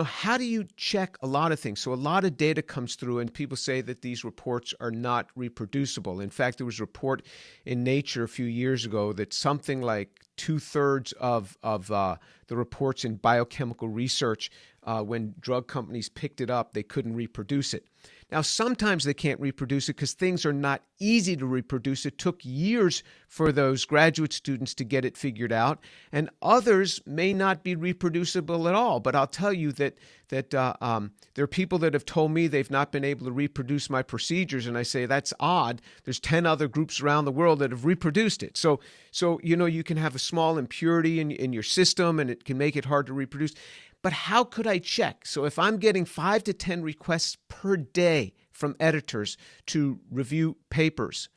how do you check a lot of things? So a lot of data comes through, and people say that these reports are not reproducible. In fact, there was a report in Nature a few years ago that something like two-thirds of the reports in biochemical research, when drug companies picked it up, they couldn't reproduce it. Now, sometimes they can't reproduce it because things are not easy to reproduce. It took years for those graduate students to get it figured out, and others may not be reproducible at all. But I'll tell you that there are people that have told me they've not been able to reproduce my procedures, and I say that's odd. There's 10 other groups around the world that have reproduced it. So you can have a small impurity in your system, and it can make it hard to reproduce. But how could I check? So if I'm getting 5 to 10 requests per day from editors to review papers,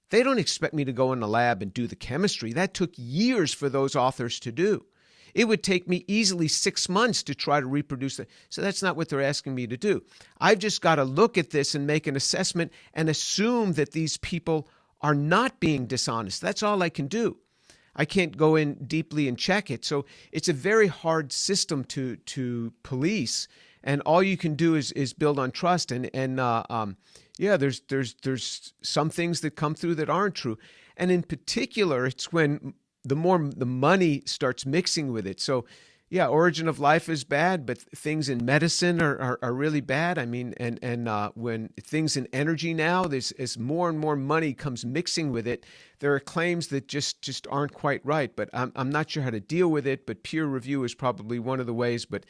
they don't expect me to go in the lab and do the chemistry. That took years for those authors to do. It would take me easily 6 months to try to reproduce it. So that's not what they're asking me to do. I've just got to look at this and make an assessment and assume that these people are not being dishonest. That's all I can do. I can't go in deeply and check it. So it's a very hard system to police, and all you can do is build on trust. There's some things that come through that aren't true, and in particular, it's when the money starts mixing with it. So, yeah, origin of life is bad, but things in medicine are really bad. I mean, and when things in energy now, as more and more money comes mixing with it, there are claims that just aren't quite right. But I'm not sure how to deal with it. But peer review is probably one of the ways. But